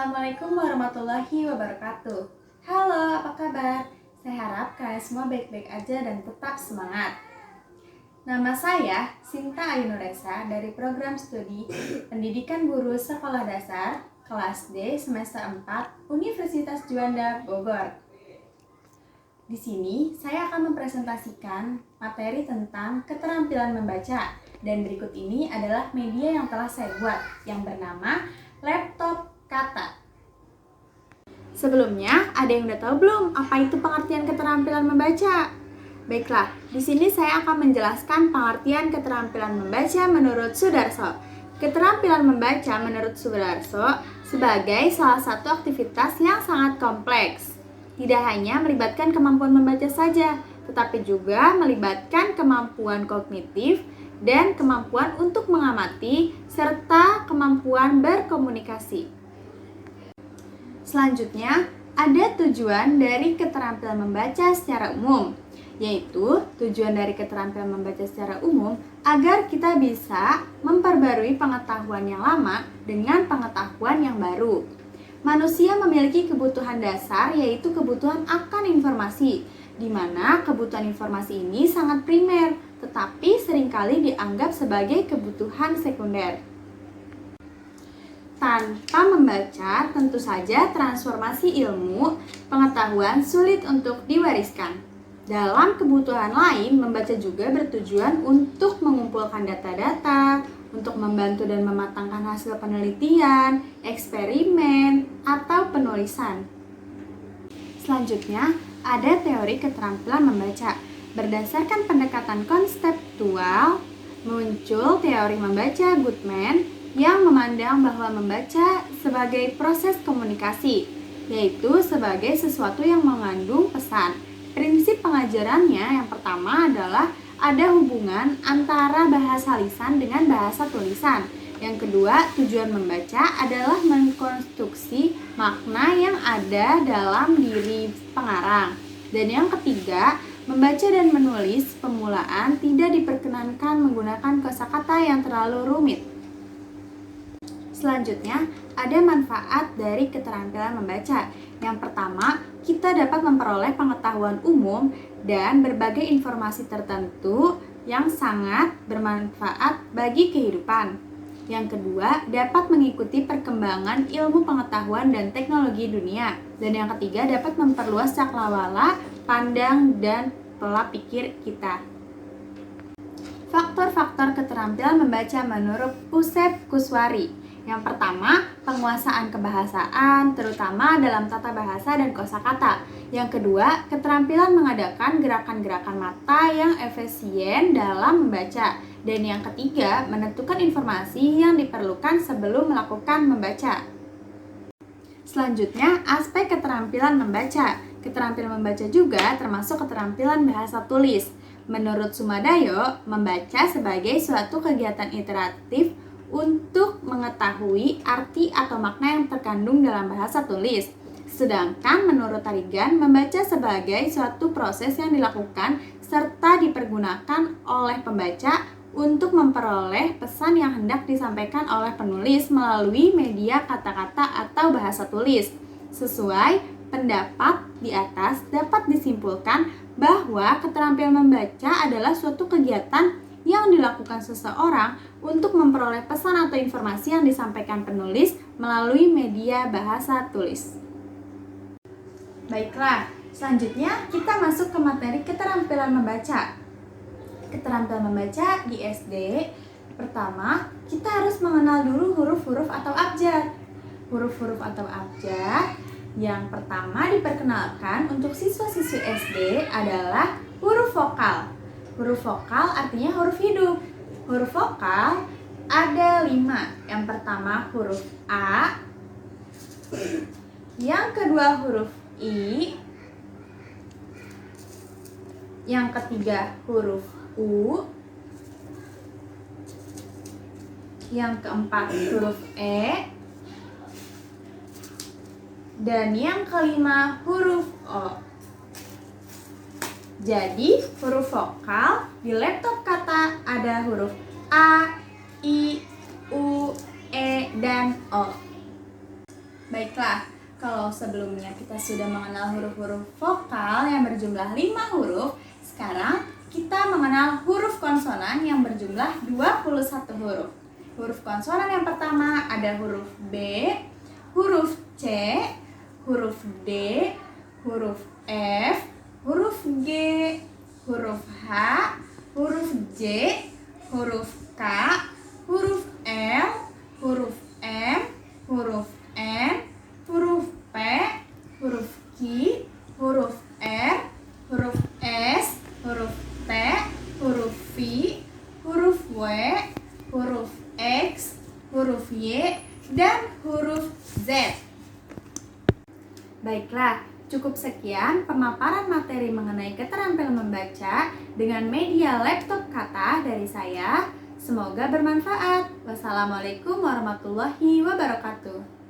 Assalamualaikum warahmatullahi wabarakatuh. Halo, apa kabar? Saya harap kalian semua baik-baik aja dan tetap semangat. Nama saya Sinta Ayu Nuresa dari program studi Pendidikan Guru Sekolah Dasar kelas D semester 4 Universitas Juanda Bogor. Di sini saya akan mempresentasikan materi tentang keterampilan membaca, dan berikut ini adalah media yang telah saya buat yang bernama laptop kata. Sebelumnya, ada yang udah tahu belum apa itu pengertian keterampilan membaca? Baiklah, di sini saya akan menjelaskan pengertian keterampilan membaca menurut Sudarso. Keterampilan membaca menurut Sudarso sebagai salah satu aktivitas yang sangat kompleks. Tidak hanya melibatkan kemampuan membaca saja, tetapi juga melibatkan kemampuan kognitif dan kemampuan untuk mengamati serta kemampuan berkomunikasi. Selanjutnya, ada tujuan dari keterampilan membaca secara umum, yaitu tujuan dari keterampilan membaca secara umum agar kita bisa memperbarui pengetahuan yang lama dengan pengetahuan yang baru. Manusia memiliki kebutuhan dasar, yaitu kebutuhan akan informasi, di mana kebutuhan informasi ini sangat primer, tetapi seringkali dianggap sebagai kebutuhan sekunder. Tanpa membaca, tentu saja transformasi ilmu pengetahuan sulit untuk diwariskan. Dalam kebutuhan lain, membaca juga bertujuan untuk mengumpulkan data-data, untuk membantu dan mematangkan hasil penelitian, eksperimen, atau penulisan. Selanjutnya, ada teori keterampilan membaca. Berdasarkan pendekatan konseptual, muncul teori membaca Goodman yang memandang bahwa membaca sebagai proses komunikasi, yaitu sebagai sesuatu yang mengandung pesan. Prinsip pengajarannya yang pertama adalah ada hubungan antara bahasa lisan dengan bahasa tulisan. Yang kedua, tujuan membaca adalah mengkonstruksi makna yang ada dalam diri pengarang. Dan yang ketiga, membaca dan menulis pemulaan tidak diperkenankan menggunakan kosakata yang terlalu rumit. Selanjutnya, ada manfaat dari keterampilan membaca. Yang pertama, kita dapat memperoleh pengetahuan umum dan berbagai informasi tertentu yang sangat bermanfaat bagi kehidupan. Yang kedua, dapat mengikuti perkembangan ilmu pengetahuan dan teknologi dunia. Dan yang ketiga, dapat memperluas cakrawala, pandang, dan pola pikir kita. Faktor-faktor keterampilan membaca menurut Pusep Kuswari. Yang pertama, penguasaan kebahasaan, terutama dalam tata bahasa dan kosakata. Yang kedua, keterampilan mengadakan gerakan-gerakan mata yang efisien dalam membaca. Dan yang ketiga, menentukan informasi yang diperlukan sebelum melakukan membaca. Selanjutnya, aspek keterampilan membaca. Keterampilan membaca juga termasuk keterampilan bahasa tulis. Menurut Sumadayo, membaca sebagai suatu kegiatan iteratif untuk mengetahui arti atau makna yang terkandung dalam bahasa tulis. Sedangkan menurut Tarigan, membaca sebagai suatu proses yang dilakukan serta dipergunakan oleh pembaca untuk memperoleh pesan yang hendak disampaikan oleh penulis melalui media kata-kata atau bahasa tulis. Sesuai pendapat di atas, dapat disimpulkan bahwa keterampilan membaca adalah suatu kegiatan yang dilakukan seseorang untuk memperoleh pesan atau informasi yang disampaikan penulis melalui media bahasa tulis. Baiklah, selanjutnya kita masuk ke materi keterampilan membaca. Keterampilan membaca di SD, pertama kita harus mengenal dulu huruf-huruf atau abjad. Huruf-huruf atau abjad yang pertama diperkenalkan untuk siswa-siswi SD adalah huruf vokal. Huruf vokal artinya huruf hidup. Huruf vokal ada 5. Yang pertama huruf A, yang kedua huruf I, yang ketiga huruf U, yang keempat huruf E, dan yang kelima huruf O. Jadi, huruf vokal di laptop kata ada huruf A, I, U, E, dan O. Baiklah, kalau sebelumnya kita sudah mengenal huruf-huruf vokal yang berjumlah 5 huruf, sekarang kita mengenal huruf konsonan yang berjumlah 21 huruf. Huruf konsonan yang pertama ada huruf B, huruf C, huruf D, huruf F, huruf G, huruf H, huruf J, huruf K, huruf L, huruf M, huruf N, huruf P, huruf Q, huruf R, huruf S, huruf T, huruf V, huruf W, huruf X, huruf Y, dan huruf Z. Baiklah, cukup sekian pemaparan materi mengenai keterampilan membaca dengan media laptop kata dari saya. Semoga bermanfaat. Wassalamualaikum warahmatullahi wabarakatuh.